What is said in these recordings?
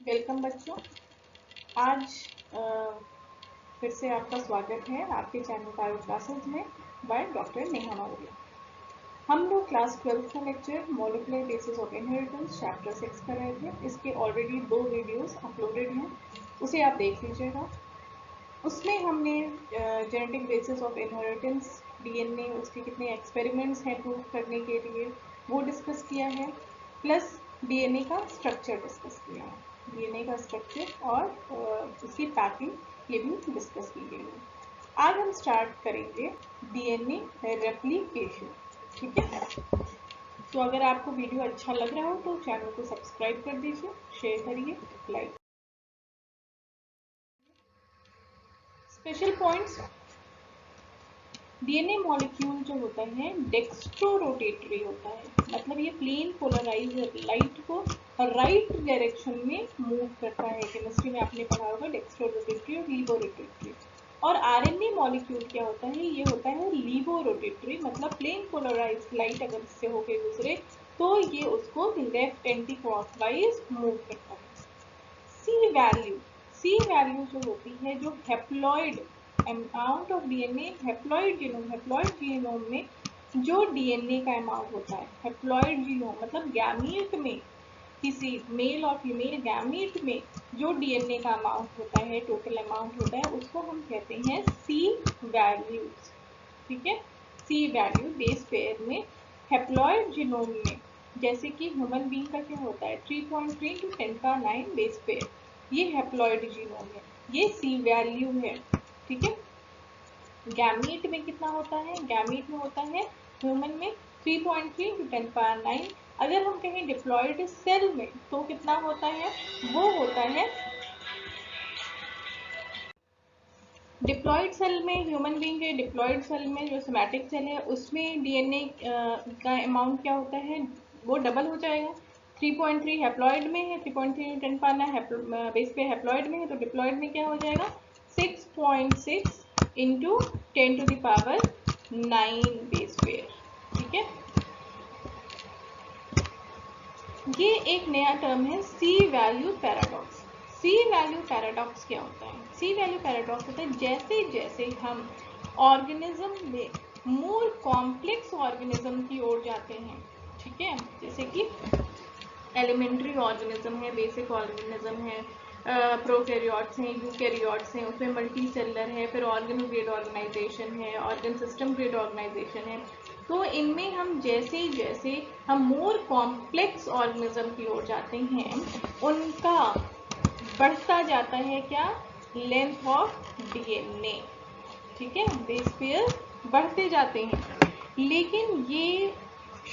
Welcome बच्चों। आज फिर से आपका स्वागत है आपके चैनल बायो क्लासेस में बाय डॉक्टर नेहा मौर्य। हम लोग क्लास 12 का lecture molecular basis of inheritance chapter 6 कर रहे थे। इसके ऑलरेडी 2 वीडियोस अपलोडेड हैं, उसे आप देख लीजिएगा। उसमें हमने genetic basis of inheritance, DNA, उसके कितने एक्सपेरिमेंट्स हैं प्रूव करने के लिए, वो डिस्कस किया है, प्लस डीएनए का स्ट्रक्चर डिस्कस किया है। डीएनए का स्ट्रक्चर और उसकी पैकिंग ये भी डिस्कस की गई है। आज हम स्टार्ट करेंगे डीएनए रेप्लिकेशन। ठीक है, तो अगर आपको वीडियो अच्छा लग रहा हो तो चैनल को सब्सक्राइब कर दीजिए, शेयर करिए, like. Special points, DNA molecule जो होता है डेक्स्ट्रोरोटेटरी होता है, मतलब ये प्लेन पोलराइजर लाइट को राइट डायरेक्शन में मूव करता है। केमिस्ट्री में आपने पढ़ा होगा डेक्स्ट्रोरोटेटरी और लीवोरोटेटरी। और आरएनए मॉलिक्यूल क्या होता है, ये होता है लीवोरोटेटरी, मतलब प्लेन पोलराइज लाइट अगर इससे होके गुजरे तो ये उसको लेफ्ट एंटी क्लॉकवाइज मूव करता है। सी वैल्यू जो होती है, जो haploid amount of DNA, haploid genome में जो डीएनए का अमाउंट होता है, हेप्लॉइड जीनोम मतलब गैमीट में, किसी मेल और फीमेल गैमीट में जो डीएनए का अमाउंट होता है, टोटल अमाउंट होता है, उसको हम कहते हैं सी वैल्यूज। ठीक है, सी वैल्यू बेस पेयर में हेप्लॉइड जीनोम में, जैसे कि ह्यूमन बीइंग का क्या होता है 3.3 × 10⁹ बेस पेयर, ये हेप्लॉइड जीनोम है, ये सी वैल्यू है। ठीक है, गैमीट में कितना होता है, गैमीट में होता है ह्यूमन में 3.3 × 10⁹। अगर हम कहें डिप्लॉइड सेल में तो कितना होता है, वो होता है डिप्लॉइड सेल में, ह्यूमन बीइंग के डिप्लॉइड सेल में जो सोमैटिक सेल है उसमें डीएनए का अमाउंट क्या होता है, वो डबल हो जाएगा। 3.3 हेप्लॉइड में है, 3.3 × 10⁻ बेस पे हेप्लॉइड में है, तो डिप्लॉइड में क्या हो जाएगा 6.6 × 10⁹ बेस पेयर। ठीक है, ये एक नया टर्म है सी वैल्यू पैराडॉक्स। सी वैल्यू पैराडॉक्स क्या होता है, सी वैल्यू पैराडॉक्स होता है जैसे जैसे हम ऑर्गेनिज्म में मोर कॉम्प्लेक्स ऑर्गेनिज्म की ओर जाते हैं। ठीक है, जैसे कि एलिमेंट्री ऑर्गेनिज्म है, बेसिक ऑर्गेनिज्म है, प्रोकैरियोट्स हैं, यूकैरियोट्स हैं, उसमें मल्टी सेलर है, फिर ऑर्गन ग्रेड ऑर्गेनाइजेशन है, ऑर्गन सिस्टम ग्रेड ऑर्गेनाइजेशन है। तो इनमें हम जैसे जैसे हम मोर कॉम्प्लेक्स ऑर्गेनिज्म की ओर जाते हैं, उनका बढ़ता जाता है क्या, लेंथ ऑफ डीएनए। ठीक है, बेस पेयर बढ़ते जाते हैं, लेकिन ये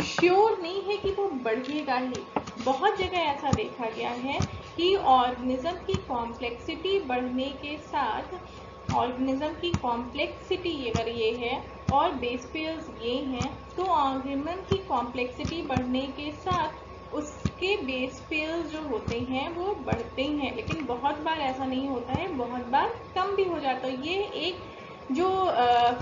श्योर नहीं है कि वो बढ़ेगा ही। बहुत जगह ऐसा देखा गया है कि ऑर्गेनिज्म की कॉम्प्लेक्सिटी बढ़ने के साथ, ऑर्गेनिज्म की कॉम्प्लेक्सिटी अगर ये है और बेस पेयर्स ये हैं, तो ऑर्गेनिज्म की कॉम्प्लेक्सिटी बढ़ने के साथ उसके बेस पेयर्स जो होते हैं वो बढ़ते हैं। लेकिन बहुत बार ऐसा नहीं होता है, बहुत बार कम भी हो जाता है। ये एक जो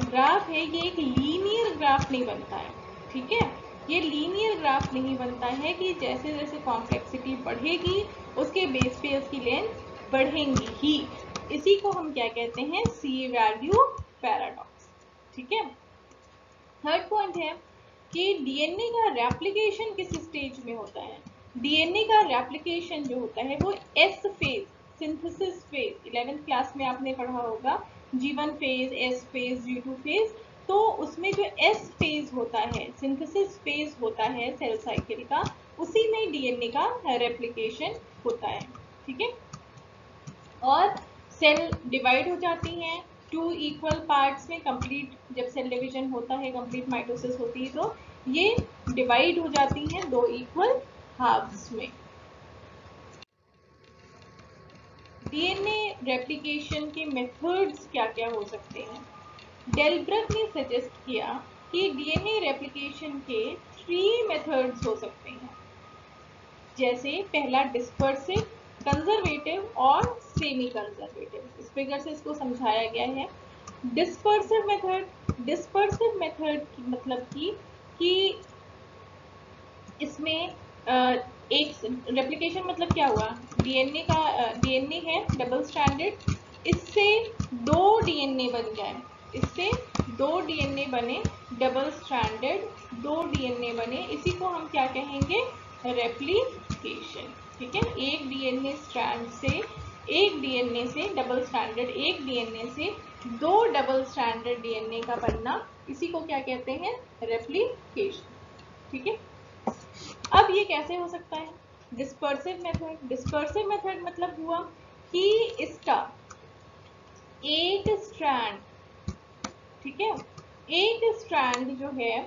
ग्राफ है, ये एक लीनियर ग्राफ नहीं बनता है। ठीक है, ये लीनियर ग्राफ नहीं बनता है कि जैसे जैसे कॉम्प्लेक्सिटी बढ़ेगी उसके बेस पेयर्स की लेंथ बढ़ेंगी ही। इसी को हम क्या कहते हैं, सी वैल्यू पैराडॉक्स। ठीक है, थर्ड पॉइंट है कि डीएनए का रेप्लिकेशन किस स्टेज में होता है। डीएनए का रेप्लिकेशन जो होता है वो S phase, synthesis phase, 11th class में आपने पढ़ा होगा, G1 phase, S phase, G2 phase. तो उसमें जो एस फेज होता है, सिंथेसिस फेज होता है सेल साइकिल का, उसी में डीएनए का रेप्लिकेशन होता है। ठीक है, और सेल डिवाइड हो जाती हैं 2 इक्वल पार्ट्स में। कंप्लीट जब सेल डिवीजन होता है, कंप्लीट माइटोसिस होती है, तो ये डिवाइड हो जाती हैं 2 इक्वल हाफ्स में। डीएनए रेप्लिकेशन के मेथड्स क्या क्या हो सकते हैं। डेलब्रग ने सजेस्ट किया कि डीएनए रेप्लिकेशन के 3 मेथड्स हो सकते हैं, जैसे पहला डिस्पर्सिव, कंजर्वेटिव और सेमी कंजर्वेटिव। इस फिगर से इसको समझाया गया है। डिस्पर्सिव मेथड की मतलब कि इसमें एक रेप्लिकेशन मतलब क्या हुआ, डीएनए है डबल स्ट्रैंडेड, इससे 2 डीएनए बन जाए, इससे 2 डीएनए बने डबल स्ट्रैंडेड, 2 डीएनए बने, इसी को हम क्या कहेंगे, रेप्लिकेशन। ठीक है, एक डीएनए स्ट्रैंड से, एक डीएनए से डबल स्ट्रैंडेड, एक डीएनए से 2 डबल स्ट्रैंडेड डीएनए का बनना, इसी को क्या कहते हैं, रेप्लिकेशन। ठीक है, अब ये कैसे हो सकता है, डिस्पर्सिव मेथड। डिस्पर्सिव मेथड मतलब हुआ कि इसका एक स्ट्रैंड, ठीक है, एक स्ट्रैंड जो है,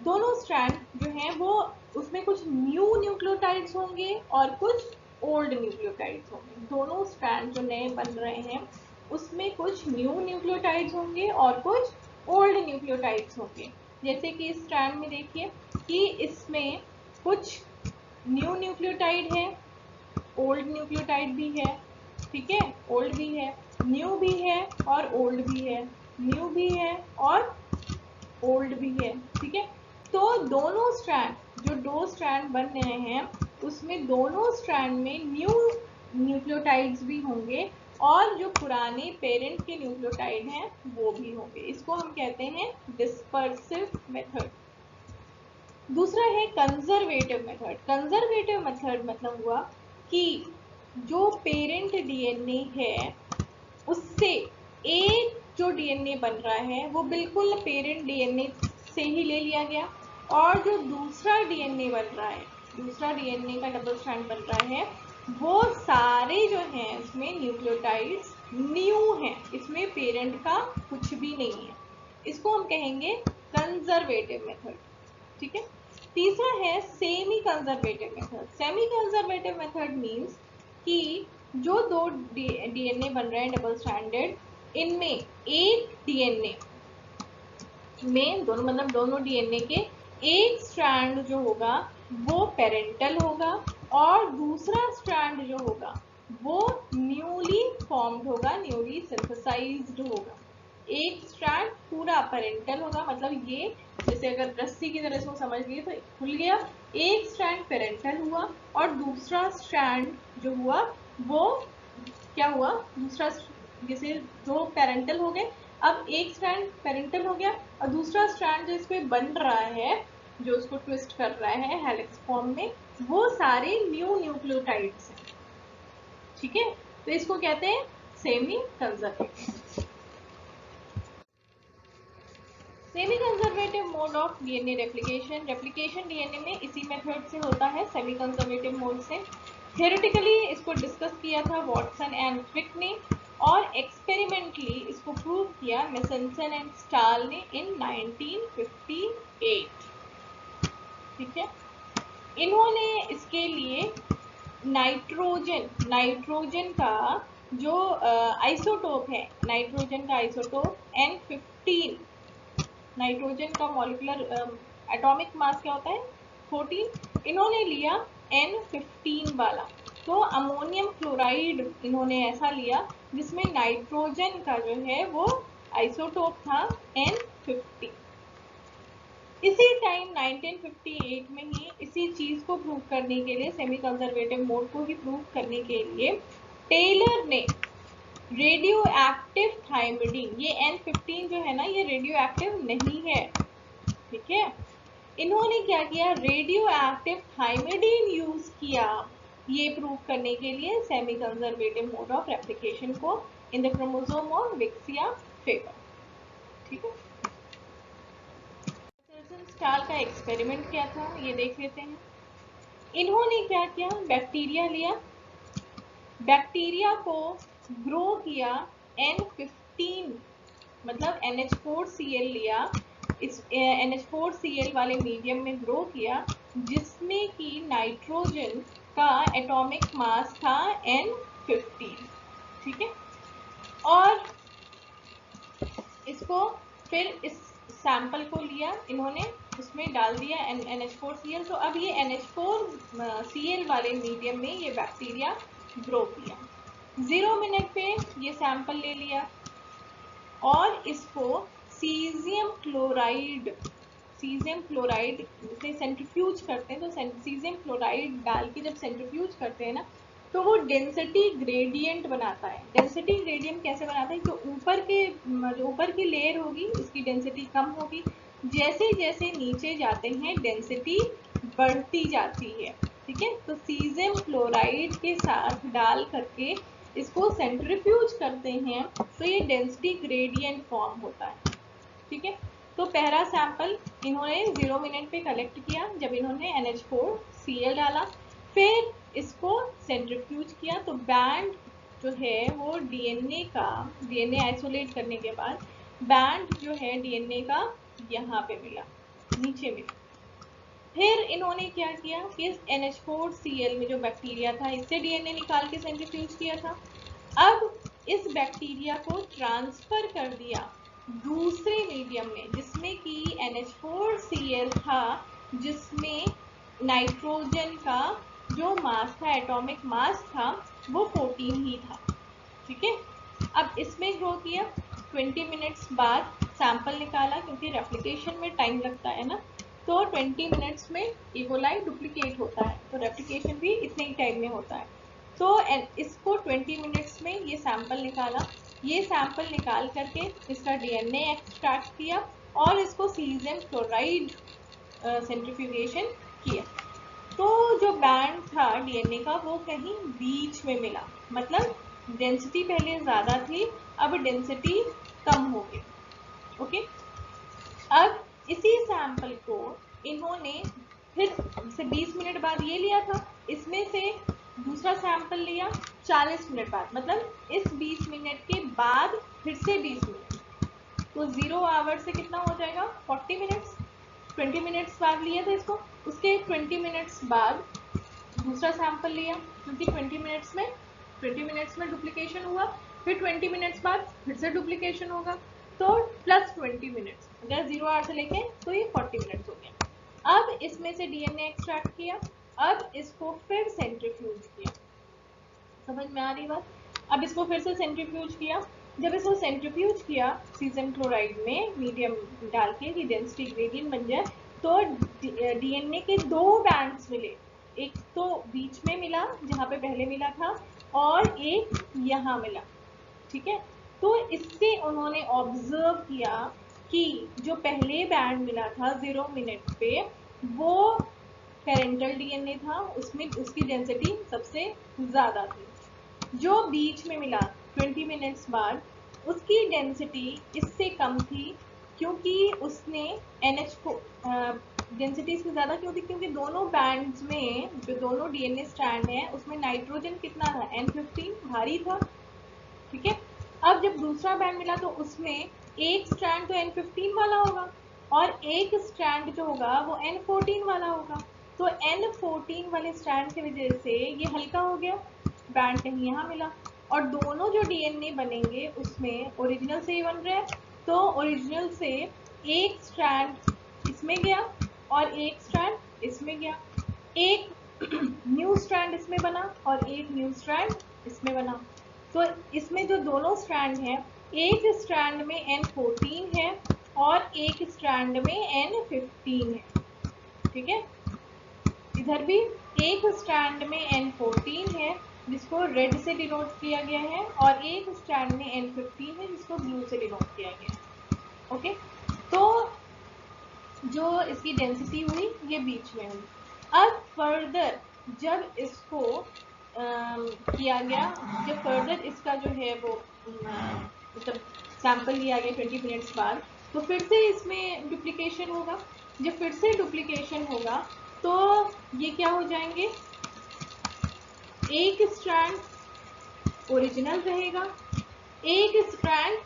दोनों स्ट्रैंड जो है वो, उसमें कुछ न्यू न्यूक्लियोटाइड्स होंगे और कुछ ओल्ड न्यूक्लियोटाइड्स होंगे। दोनों स्ट्रैंड जो नए बन रहे हैं उसमें कुछ न्यू न्यूक्लियोटाइड्स होंगे और कुछ ओल्ड न्यूक्लियोटाइड्स होंगे। जैसे कि इस स्ट्रैंड में देखिए कि इसमें कुछ न्यू न्यूक्लियोटाइड है, ओल्ड न्यूक्लियोटाइड भी है, ठीक है, ओल्ड भी है, न्यू भी है और ओल्ड भी है, न्यू भी है और ओल्ड भी है। ठीक है, तो दोनों स्ट्रैंड, जो 2 स्ट्रैंड बन रहे हैं उसमें दोनों स्ट्रैंड में न्यू न्यूक्लियोटाइड्स भी होंगे और जो पुराने पेरेंट के न्यूक्लियोटाइड हैं वो भी होंगे। इसको हम कहते हैं डिस्पर्सिव मेथड। दूसरा है कंजर्वेटिव मेथड। कंजर्वेटिव मेथड मतलब हुआ कि जो पेरेंट डीएनए है उससे एक जो डीएनए बन रहा है वो बिल्कुल पेरेंट डीएनए से ही ले लिया गया, और जो दूसरा डीएनए बन रहा है, दूसरा डीएनए का डबल स्ट्रैंड बन रहा है, वो सारे जो हैं उसमें न्यूक्लियोटाइड्स न्यू हैं, इसमें पेरेंट का कुछ भी नहीं है। इसको हम कहेंगे कंजर्वेटिव मेथड। ठीक है, तीसरा है semi conservative method. Semi conservative method means कि जो 2 डीएनए बन रहे हैं डबल स्ट्रैंडेड, इनमें एक डीएनए में, दोनों मतलब दोनों डीएनए के एक स्ट्रैंड जो होगा वो पेरेंटल होगा और दूसरा स्ट्रैंड जो होगा वो न्यूली फॉर्म्ड होगा, न्यूली सिंथेसाइज्ड होगा। एक स्ट्रैंड पूरा पेरेंटल होगा, मतलब ये जैसे अगर रस्सी की तरह से समझ लिए तो खुल गया, एक स्ट्रैंड पेरेंटल हुआ और दूसरा स्ट्रैंड जो हुआ वो क्या हुआ, दूसरा जैसे 2 पेरेंटल हो गए, अब एक स्ट्रैंड पेरेंटल हो गया और दूसरा स्ट्रैंड जो इस पे बन रहा है, जो उसको ट्विस्ट कर रहा है हेलिक्स फॉर्म में, वो सारे न्यू न्यूक्लियोटाइड्स हैं। ठीक है, तो इसको कहते हैं semi conservative. Semi conservative mode of DNA replication. Replication DNA में इसी मेथड से होता है, सेमी कंजर्वेटिव मोड से। थ्योरेटिकली इसको डिस्कस किया था वॉटसन एंड क्विक ने, और एक्सपेरिमेंटली इसको प्रूव किया मेसेंसन एंड स्टाल ने इन 1958। ठीक है, इन्होंने इसके लिए नाइट्रोजन का जो आइसोटोप है, नाइट्रोजन का आइसोटोप N15, नाइट्रोजन का मॉलिक्यूलर एटॉमिक मास क्या होता है 14, इन्होंने लिया N15 वाला। तो अमोनियम क्लोराइड इन्होंने ऐसा लिया जिसमें नाइट्रोजन का जो है वो आइसोटोप था N15। इसी टाइम 1958 में ही इसी चीज को प्रूव करने के लिए, सेमी कंजर्वेटिव मोड को ही प्रूव करने के लिए, टेलर ने रेडियो एक्टिव थायमिडीन, ये N15 जो है ना ये रेडियो एक्टिव नहीं है, ठीक है, इन्होंने क्या किया, रेडियो एक्टिव थायमिडीन यूज किया ये प्रूव करने के लिए semi conservative mode of replication को in the chromosome of Vicia faba. ठीक है, स्टाल का एक्सपेरिमेंट क्या था ये देख लेते हैं। इन्होंने क्या किया, बैक्टीरिया लिया, बैक्टीरिया को ग्रो किया N15 मतलब NH4Cl लिया, इस NH4Cl वाले मीडियम में ग्रो किया जिसमें कि नाइट्रोजन का एटॉमिक मास था N15। ठीक है, और इसको फिर इस सैंपल को लिया इन्होंने, उसमें डाल दिया NH4Cl, तो अब ये NH4Cl वाले मीडियम में ये बैक्टीरिया ग्रो किया। 0 मिनट पे ये सैंपल ले लिया और इसको सीजियम क्लोराइड से सेंट्रीफ्यूज करते हैं, तो सीजियम क्लोराइड डाल के जब सेंट्रीफ्यूज करते हैं ना, तो वो डेंसिटी ग्रेडियंट बनाता है। डेंसिटी ग्रेडियंट कैसे बनाता है? तो जो ऊपर की लेयर होगी उसकी डेंसिटी कम होगी, जैसे जैसे नीचे जाते हैं डेंसिटी बढ़ती जाती है। ठीक है, तो सीजियम क्लोराइड के साथ डाल करके इसको सेंट्रीफ्यूज करते हैं तो ये डेंसिटी ग्रेडियंट फॉर्म होता है। ठीक है, तो पहला सैंपल इन्होंने 0 मिनट पे कलेक्ट किया जब इन्होंने NH4Cl डाला, फिर इसको सेंट्रीफ्यूज किया तो बैंड जो है वो डीएनए आइसोलेट करने के बाद बैंड जो है डीएनए का यहाँ पे मिला, नीचे मिला। फिर इन्होंने क्या किया कि NH4Cl में जो बैक्टीरिया था इससे डीएनए निकाल के सेंट्रीफ्यूज किया था। अब इस बैक्टीरिया को ट्रांसफर कर दिया दूसरे मीडियम में जिसमें कि NH4Cl था, जिसमें नाइट्रोजन का जो मास था, एटॉमिक मास था, वो 14 ही था। ठीक है, अब इसमें ग्रो किया, 20 मिनट्स बाद सैंपल निकाला क्योंकि रेप्लिकेशन में टाइम लगता है ना, तो 20 मिनट्स में इकोलाई डुप्लीकेट होता है, तो रेप्लिकेशन भी इतने ही टाइम में होता है। तो इसको 20 मिनट्स में ये सैंपल निकाला, ये सैंपल निकाल करके इसका डीएनए एक्सट्रैक्ट किया और इसको सीजियम क्लोराइड सेंट्रीफ्यूगेशन किया। तो जो बैंड था डीएनए का वो कहीं बीच में मिला, मतलब डेंसिटी पहले ज्यादा थी, अब डेंसिटी कम हो गई। ओके, अब इसी सैंपल को इन्होंने फिर से 20 मिनट बाद ये लिया था, इसमें से दूसरा सैंपल लिया 40 मिनट बाद, मतलब इस 20 मिनट के बाद फिर से 20 मिनट, तो 0 आवर से कितना हो जाएगा 40 मिनट्स। 20 मिनट्स बाद लिया था इसको, उसके 20 मिनट्स बाद दूसरा सैंपल लिया क्योंकि 20 मिनट्स में डुप्लीकेशन हुआ, फिर 20 मिनट्स बाद फिर से डुप्लीकेशन होगा, तो प्लस 20 मिनट्स, अगर 0 आवर से लेके तो ये 40 मिनट्स हो गया। अब इसमें से डीएनए एक्सट्रैक्ट किया, अब इसको फिर सेंट्रीफ्यूज किया। समझ में आ रही बात? अब इसको फिर से सेंट्रीफ्यूज किया, जब इसको सेंट्रीफ्यूज किया सीजियम क्लोराइड में मीडियम डाल के कि डेंसिटी ग्रेडियंट बन जाए, तो डीएनए के 2 बैंड्स मिले, एक तो बीच में मिला जहां पे पहले मिला था और एक यहाँ मिला। ठीक है, तो इससे उन्होंने ऑब्जर्व किया कि जो पहले बैंड मिला था 0 मिनट पे वो पेरेंटल डीएनए था, उसमें उसकी डेंसिटी सबसे ज्यादा थी। जो बीच में मिला 20 मिनट्स बाद उसकी डेंसिटी इससे कम थी, क्योंकि उसने NH को डेंसिटी इसकी ज्यादा क्यों थी? क्योंकि दोनों बैंड्स में जो दोनों डीएनए स्ट्रैंड है उसमें नाइट्रोजन कितना था? N15 भारी था। ठीक है, अब जब दूसरा बैंड मिला तो उसमें एक स्ट्रैंड तो N15 वाला होगा और एक स्ट्रैंड जो होगा वो N14 वाला होगा, तो N14 वाले स्ट्रैंड की वजह से ये हल्का हो गया, बैंड कहीं यहाँ मिला, और दोनों जो डीएनए बनेंगे उसमें ओरिजिनल से ही बन रहे हैं, तो ओरिजिनल से एक स्ट्रैंड इसमें गया और एक स्ट्रैंड इसमें गया, एक न्यू स्ट्रैंड इसमें बना और एक न्यू स्ट्रैंड इसमें बना। तो इसमें जो दोनों स्ट्रैंड हैं, एक स्ट्रैंड में N14 है और एक स्ट्रैंड में N15 है। ठीक है, इधर भी एक स्ट्रैंड में N14 है जिसको रेड से डिनोट किया गया है और एक स्ट्रैंड में N15 है जिसको ब्लू से डिनोट किया गया है। ओके, तो जो इसकी डेंसिटी हुई ये बीच में हुई। अब फर्दर जब इसको किया गया, जब फर्दर इसका जो है वो मतलब सैंपल लिया गया 20 मिनट्स बाद, तो फिर से इसमें डुप्लीकेशन होगा। जब फिर से डुप्लीकेशन होगा तो ये क्या हो जाएंगे, एक स्ट्रैंड ओरिजिनल रहेगा, एक स्ट्रैंड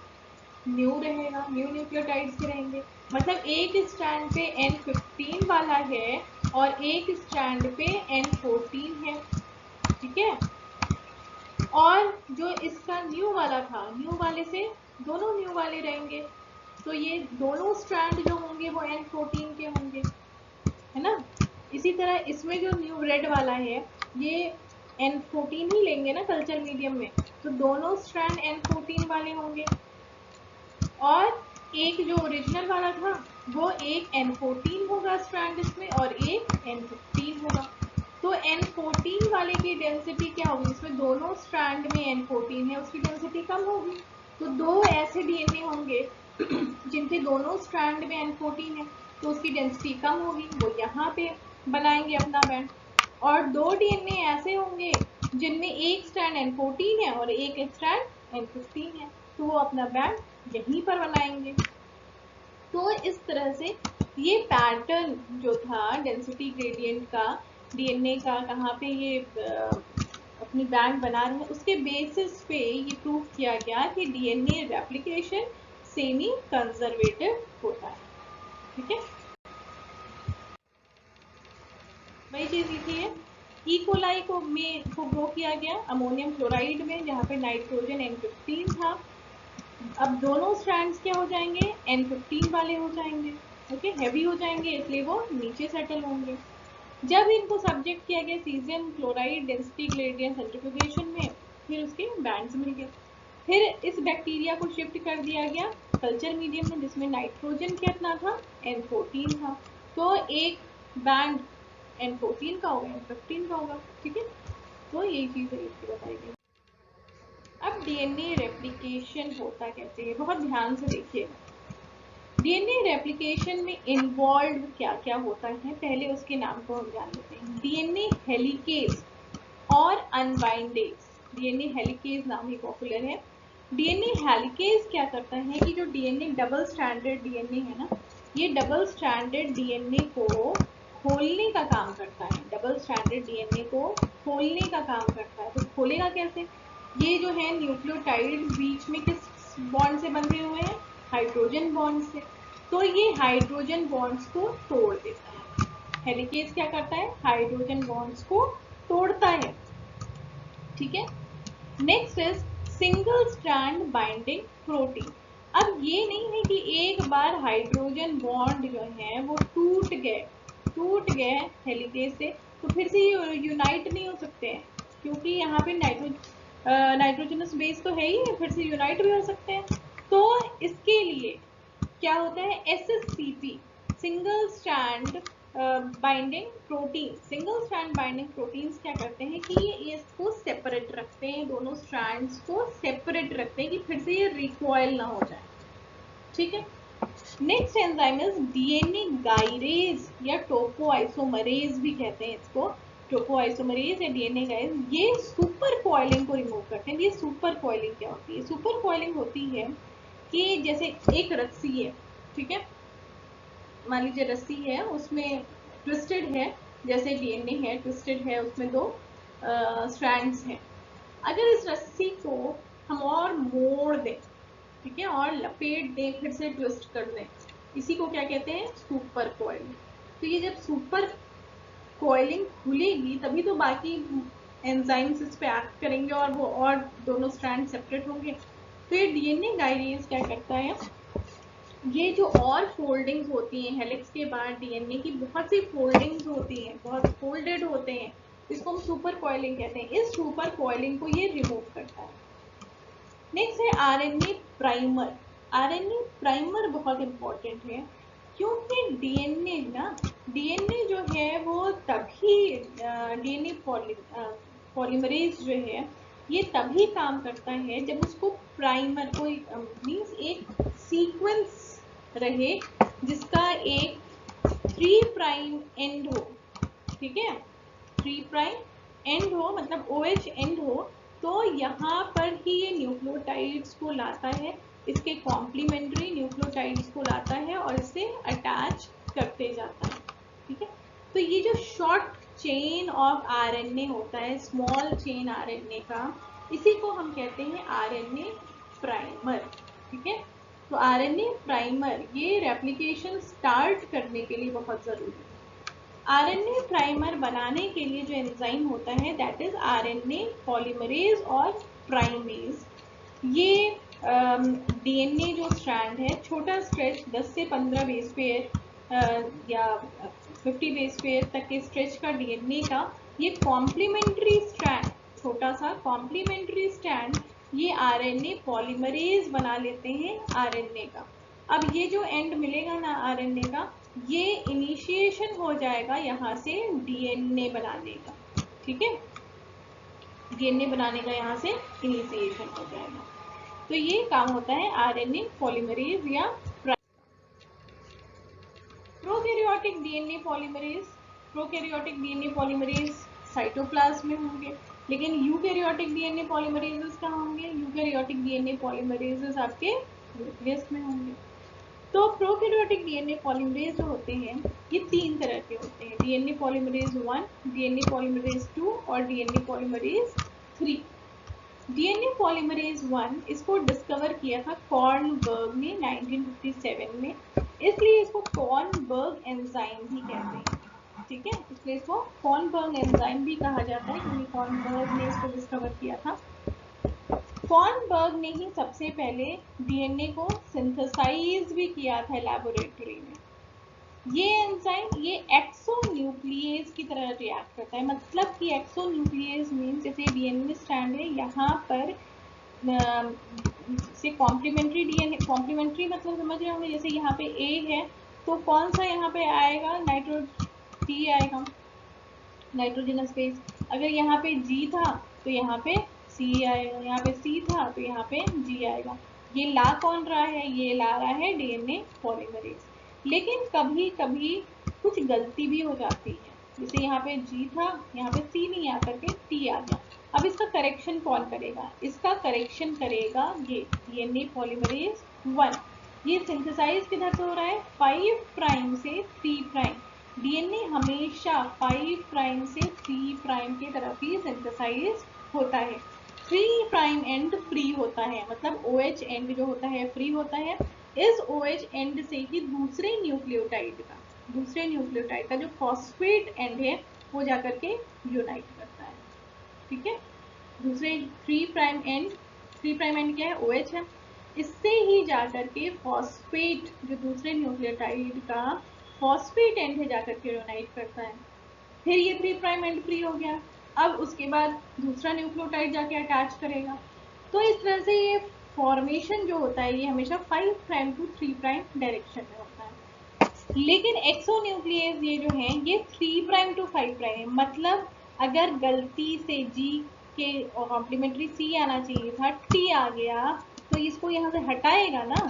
न्यू रहेगा, न्यू न्यूक्लियोटाइड्स के रहेंगे, मतलब एक स्ट्रैंड पे N15 वाला है और एक स्ट्रैंड पे N14 है। ठीक है, और जो इसका न्यू वाला था, न्यू वाले से दोनों न्यू वाले रहेंगे, तो ये दोनों स्ट्रैंड जो होंगे वो N14 के होंगे, है ना। इसी तरह इसमें जो न्यू रेड वाला है ये N14 ही लेंगे ना कल्चर मीडियम में, तो दोनों स्ट्रैंड N14 वाले होंगे, और एक जो ओरिजिनल वाला था वो एक N14 होगा स्ट्रैंड इसमें और एक N15 होगा। तो N14 वाले की डेंसिटी क्या होगी, इसमें दोनों स्ट्रैंड में N14 है, उसकी डेंसिटी कम होगी। तो दो ऐसे डीएनए होंगे जिनके दोनों स्ट्रैंड में N14 है, तो उसकी डेंसिटी कम होगी, वो यहाँ पे बनाएंगे अपना बैंड। और दो डीएनए ऐसे होंगे जिनमें एक स्ट्रैंड N14 है और एक स्ट्रैंड N15 है, तो वो अपना बैंड यहीं पर बनाएंगे। तो इस तरह से ये पैटर्न जो था डेंसिटी ग्रेडियंट का डीएनए का, कहाँ पे ये अपनी बैंड बना रहे हैं, उसके बेसिस पे ये प्रूव किया गया कि डीएनए रेप्लिकेशन सेमी कंजर्वेटिव होता है। ठीक है, वही चीज लिखी है। ई कोलाई को ग्रो किया गया अमोनियम क्लोराइड में, जहाँ पे नाइट्रोजन N15 था। अब दोनों स्ट्रैंड्स क्या हो जाएंगे, N15 वाले हो जाएंगे, ओके, हैवी हो जाएंगे, इसलिए वो नीचे सेटल होंगे। जब इनको सब्जेक्ट किया गया caesium chloride density gradient centrifugation में, फिर उसके बैंड्स मिल गए। फिर इस बैक्टीरिया को शिफ्ट कर दिया गया कल्चर मीडियम में, जिसमें नाइट्रोजन कितना था, N14 था, तो एक बैंड N14 का होगा, N15 का होगा। ठीक है, तो यही चीज है इसकी बताई गई। अब डीएनए रेप्लिकेशन होता कैसे है, बहुत ध्यान से देखिएगा। डीएनए रेप्लिकेशन में इन्वॉल्व क्या क्या होता है, पहले उसके नाम को हम जान लेते हैं। डीएनए हेलिकेज और अनबाइंडेज। डीएनए हेलिकेज नाम ही पॉपुलर है। डीएनए हेलिकेज क्या करता है कि जो डीएनए डबल स्ट्रैंडेड डीएनए है ना, ये डबल स्ट्रैंडेड डीएनए को खोलने का काम करता है। डबल स्ट्रैंडेड डीएनए को खोलने का काम करता है। तो खोलेगा कैसे, ये जो है न्यूक्लियोटाइड बीच में किस बॉन्ड से बंधे हुए हैं, हाइड्रोजन बॉन्ड से, तो ये हाइड्रोजन बॉन्ड्स को तोड़ देता है। हेलिकेज क्या करता है, हाइड्रोजन बॉन्ड्स को तोड़ता है। ठीक है, next is single strand binding protein. अब ये नहीं है कि एक बार हाइड्रोजन बॉन्ड जो है वो टूट गए हेलिकेज से, तो फिर से यूनाइट नहीं हो सकते हैं, क्योंकि यहाँ पे नाइट्रोजनस बेस तो है ही, फिर से यूनाइट भी हो सकते हैं। तो इसके लिए क्या होता है, SSCP single strand binding protein. Single strand binding proteins क्या करते हैं कि ये इसको सेपरेट रखते हैं, दोनों स्ट्रैंड्स को सेपरेट रखते हैं कि फिर से ये रिकॉइल ना हो जाए। ठीक है, नेक्स्ट एंजाइम इज डीएनए गाइरेज या टोपोआइसोमरेज भी कहते हैं इसको। टोपोआइसोमरेज या डीएनए गाइरेज, ये सुपर कॉइलिंग को रिमूव करते हैं। ये सुपर कॉइलिंग क्या होती है, सुपर कॉइलिंग होती है कि जैसे एक रस्सी है, ठीक है, मान लीजिए रस्सी है, उसमें ट्विस्टेड है, जैसे डीएनए है ट्विस्टेड है, उसमें दो स्ट्रैंड्स हैं। अगर इस रस्सी को हम और मोड़ दें, ठीक है, और लपेट दें, फिर से ट्विस्ट कर दें, इसी को क्या कहते हैं, सुपर कॉइलिंग। तो ये जब सुपर कॉइलिंग खुलेगी तभी तो बाकी एंजाइम्स इस पे एक्ट करेंगे और वो और दोनों स्ट्रैंड सेपरेट होंगे। तो ये डीएनए गाइरेज क्या करता है, ये जो और फोल्डिंग्स होती हैं हेलिक्स के बाद डीएनए की, बहुत सी फोल्डिंग्स होती हैं, बहुत फोल्डेड होते हैं, इसको हम सुपर कॉइलिंग कहते हैं। इस सुपर कॉइलिंग को ये रिमूव करता है। नेक्स्ट है आरएनए प्राइमर। आरएनए प्राइमर बहुत इंपॉर्टेंट है, क्योंकि डीएनए जो है वो तभी डीएनए पॉलीमरेज जो है ये तभी काम करता है जब उसको प्राइमर, कोई मीन्स एक सीक्वेंस रहे जिसका एक 3 प्राइम एंड हो। ठीक है, 3 प्राइम एंड हो, मतलब OH एंड हो, तो यहाँ पर ही ये न्यूक्लियोटाइड्स को लाता है, इसके कॉम्प्लीमेंट्री न्यूक्लियोटाइड्स को लाता है और इसे अटैच करते जाता है। ठीक है, तो ये जो शॉर्ट चेन ऑफ आरएनए होता है, स्मॉल चेन आरएनए का, इसी को हम कहते हैं आरएनए प्राइमर। ठीक है, तो आरएनए प्राइमर ये रेप्लिकेशन स्टार्ट करने के लिए बहुत जरूरी है। आरएनए प्राइमर बनाने के लिए जो एंजाइम होता है दैट इज आरएनए पॉलीमरेज और प्राइमेज। ये डीएनए जो स्ट्रैंड है, छोटा स्ट्रेच 10 से 15 बेस पेयर या 50 बेस पेयर तक के स्ट्रेच का डीएनए का ये कॉम्प्लीमेंट्री स्ट्रैंड, छोटा सा कॉम्प्लीमेंट्री स्ट्रैंड, ये आरएनए पॉलीमरेज बना लेते हैं आरएनए का। अब ये जो एंड मिलेगा ना आरएनए का, ये इनिशिएशन हो जाएगा यहाँ से डीएनए बनाने का। ठीक है, डीएनए बनाने का यहाँ से इनिशिएशन हो जाएगा। तो ये काम होता है आरएनए पॉलीमरेज या prokaryotic DNA polymerase. Prokaryotic DNA polymerase cytoplasm में होंगे, लेकिन यूकैरियोटिक डीएनए पॉलीमरेजेस कहाँ होंगे? यूकैरियोटिक डीएनए पॉलीमरेजेस आपके न्यूक्लियस में होंगे। तो प्रोकैरियोटिक डीएनए पॉलीमरेज जो होते हैं ये 3 तरह के होते हैं, डीएनए पॉलीमरेज 1, डीएनए पॉलीमरेज 2 और डीएनए पॉलीमरेज 3। डीएनए पॉलीमरेज 1 इसको डिस्कवर किया था कॉर्नबर्ग ने 1957 में, इसलिए इसको कॉर्नबर्ग एंजाइम भी कहते हैं। ठीक है, इसलिए इसको कॉर्नबर्ग एंजाइम भी कहा जाता है क्योंकि कॉर्नबर्ग ने इसको डिस्कवर किया था। कॉर्नबर्ग ने ही सबसे पहले डीएनए को सिंथेसाइज भी किया था लेबोरेटरी में। ये एंजाइम ये एक्सोन्यूक्लियेज की तरह रिएक्ट करता है, मतलब कि एक्सोन्यूक्लियेज मीन जैसे डीएनए स्ट्रैंड है, यहाँ पर से कॉम्प्लीमेंट्री डीएनए, कॉम्प्लीमेंट्री मतलब समझ रहे होंगे, जैसे यहाँ पे ए है तो कौन सा यहाँ पे आएगा? टी आएगा, नाइट्रोजनस बेस। अगर यहाँ पे जी था तो यहाँ पे सी आएगा, यहाँ पे सी था तो यहाँ पे जी आएगा। ये ला कौन रहा है? ये ला रहा है डीएनए पॉलीमरेज। लेकिन कभी कभी कुछ गलती भी हो जाती है, जैसे यहाँ पे जी था, यहाँ पे सी नहीं आकर के टी आ गया। अब इसका करेक्शन कौन करेगा? इसका करेक्शन करेगा ये डीएनए पॉलीमरेज 1। ये सिंथेसाइज किधर से हो रहा है? 5 प्राइम से 3 प्राइम। डीएनए हमेशा 5 प्राइम से 3 प्राइम की तरफ ही सिंथेसाइज होता है। 3 प्राइम एंड फ्री होता है, मतलब OH एंड जो होता है फ्री होता है। इस OH एंड से ही दूसरे न्यूक्लियोटाइड का जो फॉस्फेट एंड है वो जाकर के यूनाइट करता है। ठीक है, दूसरे 3 प्राइम एंड क्या है? OH है। इससे ही जाकर के फॉस्फेट जो दूसरे न्यूक्लियोटाइड का फॉस्फेट एंड है जाकर के यूनाइट करता है। फिर ये 3 प्राइम एंड फ्री हो गया। अब उसके बाद दूसरा न्यूक्लियोटाइड जाके अटैच करेगा। तो इस तरह से ये फॉर्मेशन जो होता है ये हमेशा 5 प्राइम टू 3 प्राइम डायरेक्शन में होता है। लेकिन एक्सोन्यूक्लियस ये जो है ये 3 प्राइम टू 5 प्राइम है, मतलब अगर गलती से जी के कॉम्प्लीमेंट्री सी आना चाहिए था, टी आ गया, तो इसको यहाँ से हटाएगा ना,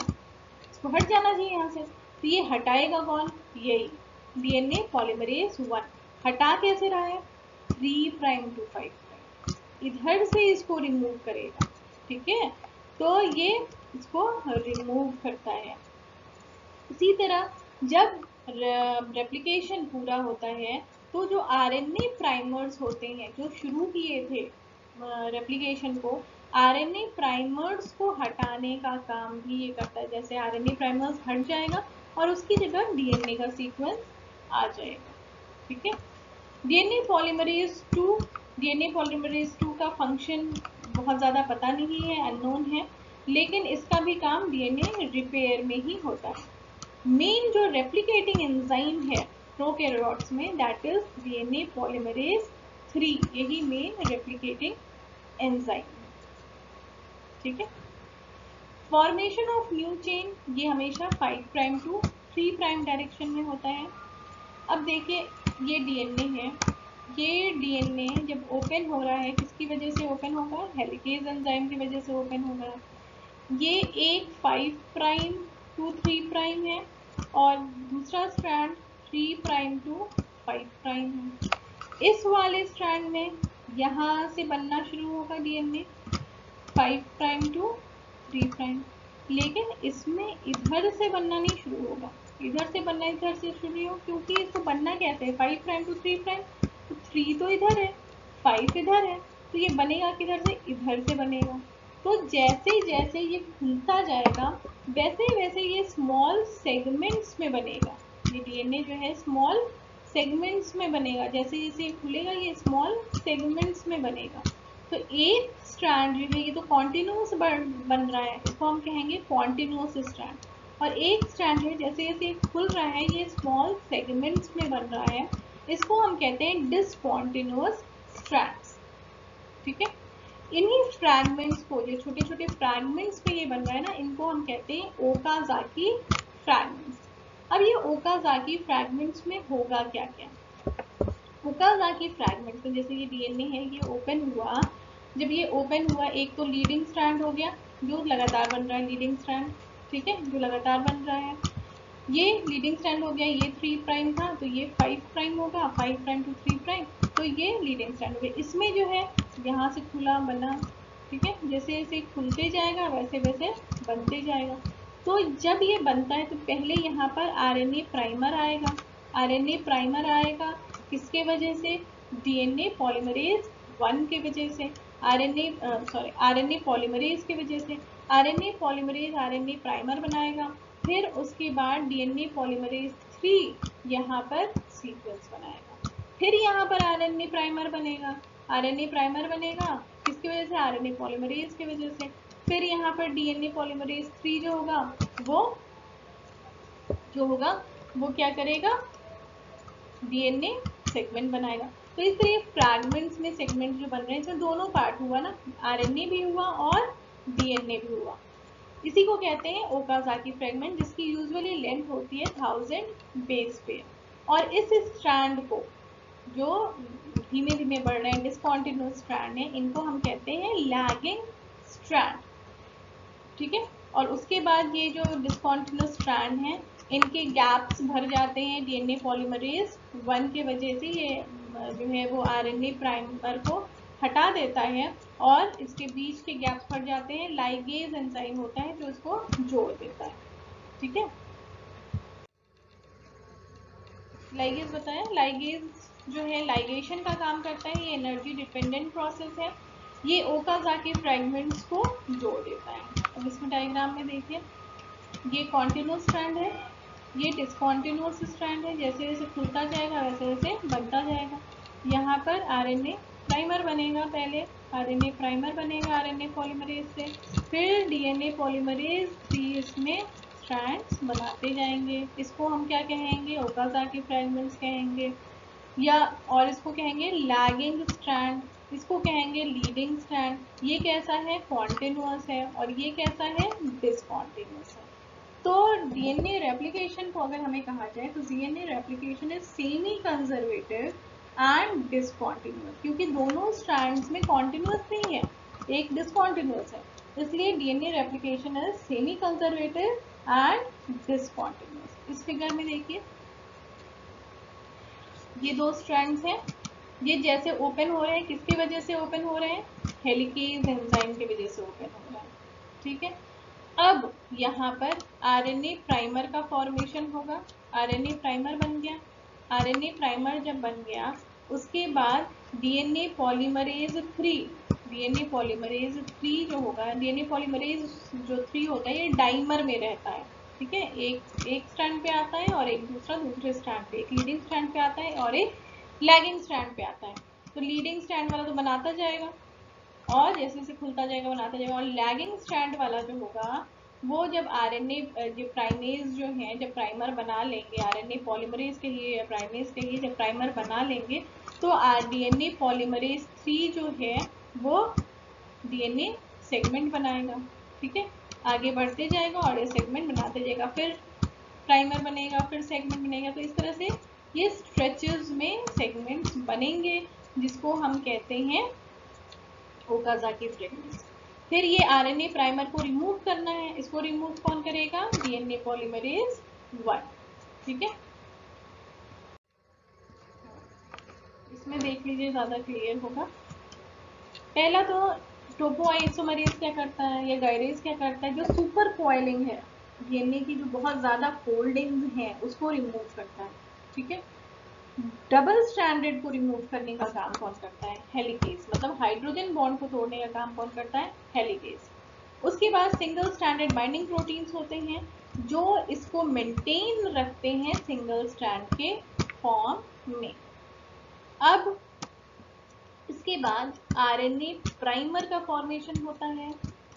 इसको हट जाना चाहिए यहाँ से। तो ये हटाएगा कौन? यही डीएनए पॉलीमरेज 1। हटा कैसे रहा है? 3 प्राइम टू 5 प्राइम, इधर से इसको रिमूव करेगा। ठीक है, तो ये इसको रिमूव करता है। इसी तरह जब रेप्लिकेशन पूरा होता है तो जो आरएनए प्राइमर्स होते हैं जो शुरू किए थे रेप्लिकेशन को, आरएनए प्राइमर्स को हटाने का काम भी ये करता है। जैसे आरएनए प्राइमर्स हट जाएगा और उसकी जगह डीएनए का सीक्वेंस आ जाएगा। ठीक है, डीएनए पॉलीमरेज 2 का फंक्शन बहुत ज़्यादा पता नहीं है, अननोन है, लेकिन इसका भी काम डीएनए रिपेयर में ही होता है। मेन जो रेप्लिकेटिंग एंजाइम है प्रोकैरियोट्स में दैट इज डीएनए पॉलीमरेज 3, यही मेन रेप्लिकेटिंग एंजाइम है। ठीक है, फॉर्मेशन ऑफ न्यू चेन ये हमेशा 5 प्राइम टू 3 प्राइम डायरेक्शन में होता है। अब देखिए ये डीएनए है, ये डीएनए जब ओपन हो रहा है किसकी वजह से ओपन होगा? हेलिकेज एंजाइम की वजह से ओपन होगा। ये एक 5 प्राइम टू 3 प्राइम है और दूसरा स्ट्रैंड 3 प्राइम टू 5 प्राइम है। इस वाले स्ट्रैंड में यहाँ से बनना शुरू होगा डीएनए 5 प्राइम टू 3 प्राइम, लेकिन इसमें इधर से बनना नहीं शुरू होगा, इधर से शुरू हो, क्योंकि इसको बनना कैसे है? 5 प्राइम टू 3 प्राइम, तो 3 तो इधर है, 5 इधर है, तो ये बनेगा किधर से? इधर से बनेगा। तो जैसे जैसे ये खुलता जाएगा वैसे वैसे ये स्मॉल सेगमेंट्स में बनेगा। ये डीएनए जो है स्मॉल सेगमेंट्स में बनेगा, जैसे जैसे ये खुलेगा ये स्मॉल सेगमेंट्स में बनेगा। तो एक स्ट्रैंड जो है ये तो कॉन्टिन्यूस बन रहा है, इसको हम कहेंगे कॉन्टिन्यूस स्ट्रैंड। और एक स्ट्रैंड है जैसे जैसे खुल रहा है ये स्मॉल सेगमेंट्स में बन रहा है, इसको हम कहते हैं डिसकॉन्टिन्यूस स्ट्रैंड्स। ठीक है, इन्हीं फ्रैगमेंट्स को, जो छोटे छोटे फ्रैगमेंट्स में ये बन रहा है ना, इनको हम कहते हैं ओकाज़ाकी फ्रैगमेंट्स। अब ये ओकाज़ाकी फ्रैगमेंट्स में होगा क्या क्या? ओकाज़ाकी फ्रैगमेंट, तो जैसे ये डीएनए है, ये ओपन हुआ, जब ये ओपन हुआ, एक तो लीडिंग स्ट्रैंड हो गया जो लगातार बन रहा है, लीडिंग स्ट्रैंड, ठीक है, जो लगातार बन रहा है, ये लीडिंग स्ट्रैंड हो गया, ये 3 प्राइम था तो ये 5 प्राइम होगा, 5 प्राइम टू 3 प्राइम, तो ये लीडिंग स्ट्रैंड हो गया। इसमें जो है यहाँ से खुला बना, ठीक है, जैसे जैसे खुलते जाएगा वैसे वैसे बनते जाएगा। तो जब ये बनता है तो पहले यहाँ पर आरएनए प्राइमर आएगा, आरएनए प्राइमर आएगा किसके वजह से, डीएनए पॉलीमरेज 1 के वजह से, आरएनए पॉलीमरेज की वजह से, आरएनए पॉलीमरेज आरएनए प्राइमर बनाएगा, फिर उसके बाद डीएनए पॉलीमरेज 3 यहाँ पर सीक्वेंस बनाएगा, फिर यहाँ पर आरएनए प्राइमर बनेगा, आरएनए प्राइमर बनेगा किसकी वजह से, आरएनए पॉलीमरेज की वजह से, फिर यहाँ पर डीएनए पॉलीमरेज 3 जो होगा वो क्या करेगा, डीएनए सेगमेंट बनाएगा। तो इस तरह फ्रैगमेंट्स में सेगमेंट जो बन रहे हैं, इसमें दोनों पार्ट हुआ ना, आरएनए भी हुआ और डीएनए भी हुआ। इसी को कहते हैं ओकाज़ाकी फ्रैगमेंट, जिसकी यूजुअली लेंथ होती है 1000 बेस पेयर। और इस स्ट्रैंड को जो धीमे धीमे बढ़ रहे हैं, डिसकंटिन्यूअस स्ट्रैंड है, इनको हम कहते हैं लैगिंग स्ट्रैंड, ठीक है। और उसके बाद ये जो डिसकंटिन्यूअस स्ट्रैंड है, इनके गैप्स भर जाते हैं डीएनए पॉलीमरेज 1 के वजह से, ये जो है वो आरएनए प्राइमर को हटा देता है और इसके बीच के गैप्स भर जाते हैं, लाइगेज एंजाइम होता है जो इसको जोड़ देता है, ठीक है। लाइगेज बताया, लाइगेज जो है लाइगेशन का काम करता है, ये एनर्जी डिपेंडेंट प्रोसेस है, ये ओकाज़ाकी फ्रैगमेंट्स को जोड़ देता है। अब इसमें डायग्राम में देखिए, ये कॉन्टिन्यूस स्ट्रैंड है, ये डिसकॉन्टिन्यूस स्ट्रैंड है, जैसे जैसे खुलता जाएगा वैसे वैसे बनता जाएगा। यहाँ पर आरएनए प्राइमर बनेगा, पहले आरएनए प्राइमर बनेगा आरएनए पॉलीमरेज से, फिर डीएनए पॉलीमरेज 3 इसमें स्ट्रैंड्स बनाते जाएंगे। इसको हम क्या कहेंगे, ओकाज़ाकी फ्रैगमेंट्स कहेंगे, या और इसको कहेंगे लैगिंग स्ट्रैंड, इसको कहेंगे लीडिंग स्ट्रैंड। ये कैसा है, कॉन्टिन्यूअस है, और ये कैसा है, डिसकॉन्टिन्यूअस है। तो डीएनए रेप्लिकेशन को अगर हमें कहा जाए तो DNA replication is semi conservative and discontinuous, क्योंकि दोनों स्ट्रैंड्स में कॉन्टिन्यूअस नहीं है, एक डिसकॉन्टिन्यूअस है, इसलिए DNA replication is semi conservative and discontinuous. इस फिगर में देखिए, ये दो स्ट्रैंड्स हैं, ये जैसे ओपन हो रहे हैं, किसकी वजह से ओपन हो रहे हैं, हेलिकेज एंजाइम की वजह से ओपन हो रहा है, ठीक है। अब यहाँ पर आरएनए प्राइमर का फॉर्मेशन होगा, आरएनए प्राइमर बन गया, आरएनए प्राइमर जब बन गया उसके बाद डीएनए पॉलीमरेज 3, डीएनए पॉलीमरेज 3 जो होगा, डीएनए पॉलीमरेज जो 3 होता है ये डाइमर में रहता है, ठीक है, एक स्ट्रैंड पे आता है और एक दूसरे स्ट्रैंड पे, एक लीडिंग स्ट्रैंड पे आता है और एक लैगिंग स्ट्रैंड पे आता है। तो लीडिंग स्ट्रैंड वाला तो बनाता जाएगा और जैसे जैसे खुलता जाएगा बनाता जाएगा, और लैगिंग स्ट्रैंड वाला जो होगा वो जब आरएनए जो प्राइमेज जो है जब प्राइमर बना लेंगे, आरएनए पॉलीमरेज कहिए या प्राइमेज कहिए, जब प्राइमर बना लेंगे तो डीएनए पॉलीमरेज 3 जो है वो डीएनए सेगमेंट बनाएगा, ठीक है, आगे बढ़ते जाएगा और ये सेगमेंट बनाते जाएगा, फिर प्राइमर बनेगा, फिर सेगमेंट बनेगा। तो इस तरह से ये स्ट्रेचेस में सेगमेंट्स बनेंगे, जिसको हम कहते हैं ओकाज़ाकी फ्रैगमेंट्स। फिर ये आरएनए प्राइमर को रिमूव करना है, इसको रिमूव कौन करेगा, डीएनए पॉलीमरेज 1, ठीक है। इसमें देख लीजिए ज्यादा क्लियर होगा। पहला तो टोपोआइसोमरेज क्या करता है या गायरेज क्या करता है, जो सुपर कॉइलिंग है डीएनए की, जो बहुत ज्यादा फोल्डिंग्स हैं उसको रिमूव करता है, ठीक है। डबल स्ट्रैंडेड को रिमूव करने का काम कौन करता है, हेलिकेज, मतलब हाइड्रोजन बॉन्ड को तोड़ने का काम कौन करता है, हेलिकेज। उसके बाद सिंगल स्ट्रैंडेड बाइंडिंग प्रोटीन्स होते हैं जो इसको मेंटेन रखते हैं सिंगल स्ट्रैंड के फॉर्म में। अब इसके बाद आरएनए प्राइमर का फॉर्मेशन होता है,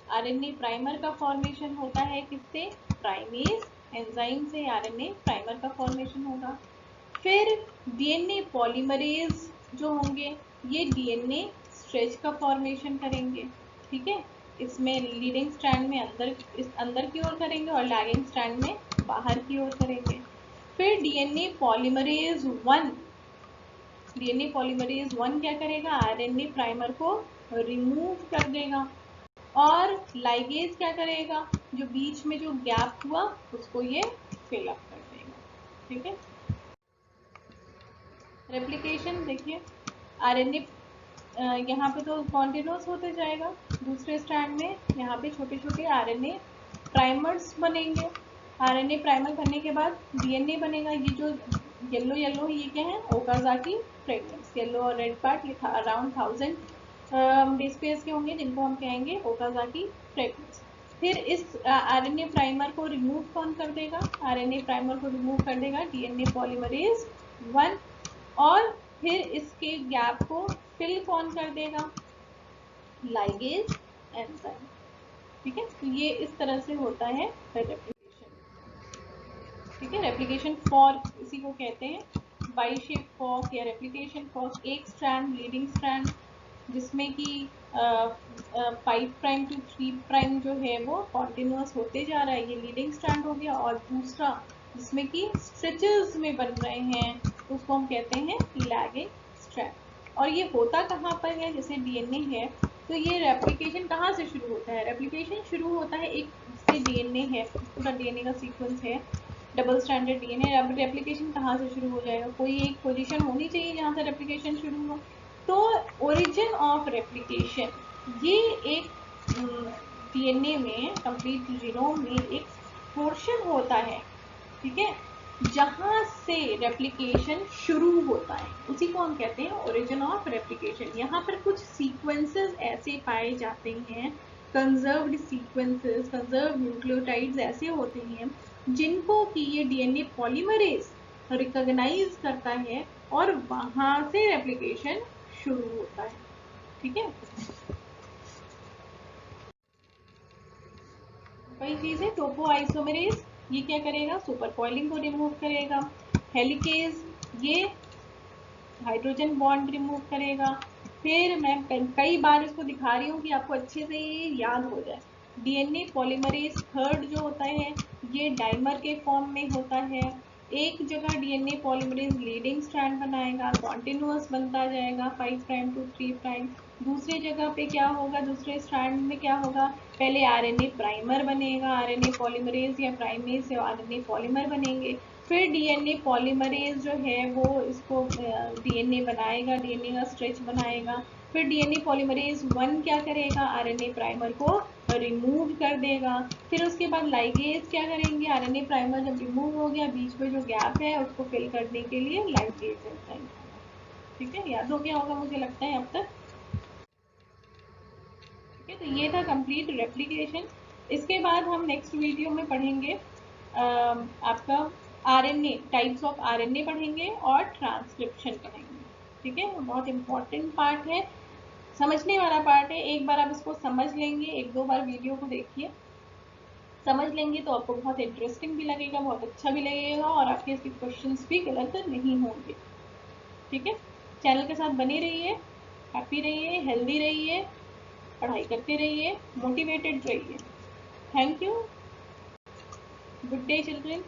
आरएनए प्राइमर का फॉर्मेशन होता है किससे, प्राइमेज एंजाइम से आरएनए प्राइमर का फॉर्मेशन होगा। फिर डीएनए पॉलीमरेज जो होंगे ये डीएनए स्ट्रेच का फॉर्मेशन करेंगे, ठीक है, इसमें लीडिंग स्ट्रैंड में अंदर की ओर करेंगे और लैगिंग स्ट्रैंड में बाहर की ओर करेंगे। फिर डीएनए पॉलीमरेज 1 डीएनए पॉलीमरेज 1 क्या करेगा, आरएनए प्राइमर को रिमूव कर देगा और लाइगेज क्या करेगा, जो बीच में जो गैप हुआ उसको ये फिल अप कर देगा। ठीक है, रेप्लिकेशन देखिए, आरएनए यहाँ पे तो कॉन्टिन्यूस होते जाएगा, दूसरे स्ट्रैंड में यहाँ पे छोटे छोटे आरएनए प्राइमर्स बनेंगे। आरएनए प्राइमर बनने के बाद डीएनए बनेगा। ये जो येलो येलो ये क्या है, ओकाजाकी फ्रेगमेंट्स। येलो और रेड पार्ट ये अराउंड 1000 बेस पेयर्स के होंगे, जिनको हम कहेंगे ओकाजाकी फ्रेगमेंट्स। फिर इस आरएनए प्राइमर को रिमूव कौन कर देगा, आरएनए प्राइमर को रिमूव कर देगा डीएनए पॉलीमरेज 1, और फिर इसके गैप को फिल कौन कर देगा, लाइगेज एंजाइम। ठीक है, तो ये इस तरह से होता है रेप्लिकेशन। ठीक है, रेप्लिकेशन फॉर्क इसी को कहते हैं, बाई शेप फॉर्क या रेप्लिकेशन फॉर्क। एक स्ट्रैंड लीडिंग स्ट्रैंड जिसमें कि 5 प्राइम टू 3 प्राइम जो है वो कॉन्टिन्यूस होते जा रहा है, ये लीडिंग स्ट्रैंड हो गया। और दूसरा जिसमें कि स्ट्रेचेस में बन रहे हैं उसको हम कहते हैं लैगिंग स्ट्रैंड। और ये होता कहाँ पर है, जैसे डीएनए है तो ये रेप्लिकेशन कहाँ से शुरू होता है, रेप्लिकेशन शुरू होता है एक से डीएनए है, पूरा डीएनए का सीक्वेंस है, डबल स्टैंडर्ड डीएनए। अब रेप्लिकेशन कहाँ से शुरू हो जाएगा, कोई एक पोजीशन होनी चाहिए जहाँ से रेप्लिकेशन शुरू हो। तो ओरिजिन ऑफ रेप्लिकेशन, ये एक डीएनए में, कंप्लीट जीनोम में एक पोर्शन होता है, ठीक है, जहां से रेप्लिकेशन शुरू होता है, उसी को हम कहते हैं ओरिजिन ऑफ रेप्लिकेशन। यहाँ पर कुछ सीक्वेंसेस ऐसे पाए जाते हैं, कंजर्व्ड सीक्वेंसेस, कंजर्व्ड न्यूक्लियोटाइड्स ऐसे होते हैं जिनको कि ये डीएनए पॉलीमरेज रिकॉग्नाइज करता है और वहां से रेप्लिकेशन शुरू होता है। ठीक है, वही चीज है टोपो आइसोमेरेज, ये क्या करेगा, सुपर कॉइलिंग को रिमूव करेगा। हेलिकेज ये हाइड्रोजन बॉन्ड रिमूव करेगा। फिर मैं कई बार इसको दिखा रही हूँ कि आपको अच्छे से ये याद हो जाए। डीएनए पॉलीमरेज थर्ड जो होता है ये डाइमर के फॉर्म में होता है। एक जगह डीएनए पॉलीमरेज लीडिंग स्ट्रैंड बनाएगा, कॉन्टिन्यूअस बनता जाएगा 5 प्राइम टू 3 प्राइम। दूसरी जगह पे क्या होगा, दूसरे स्ट्रैंड में क्या होगा, पहले आरएनए प्राइमर बनेगा, आरएनए पॉलीमरेज या प्राइमेज से आरएनए पॉलीमर बनेंगे। फिर डीएनए पॉलीमरेज जो है वो इसको डीएनए बनाएगा, डीएनए का स्ट्रेच बनाएगा। फिर डीएनए पॉलीमरेज 1 क्या करेगा, आरएनए प्राइमर को रिमूव कर देगा। फिर उसके बाद लाइगेज क्या करेंगे, आरएनए प्राइमर जब रिमूव हो गया, बीच में जो गैप है उसको फिल करने के लिए लाइगेज एंजाइम। ठीक है, याद हो गया होगा मुझे लगता है अब तक। ठीक है, तो ये था कंप्लीट रेप्लिकेशन। इसके बाद हम नेक्स्ट वीडियो में पढ़ेंगे आपका आरएनए, टाइप्स ऑफ आरएनए पढ़ेंगे और ट्रांसक्रिप्शन पढ़ेंगे। ठीक है, बहुत इंपॉर्टेंट पार्ट है, समझने वाला पार्ट है। एक बार आप इसको समझ लेंगे, एक दो बार वीडियो को देखिए, समझ लेंगे तो आपको बहुत इंटरेस्टिंग भी लगेगा, बहुत अच्छा भी लगेगा और आपके इसके क्वेश्चंस भी गलत नहीं होंगे। ठीक है, चैनल के साथ बने रहिए, हैप्पी रहिए, हेल्दी रहिए, पढ़ाई करते रहिए, मोटिवेटेड रहिए। Thank you, good day children.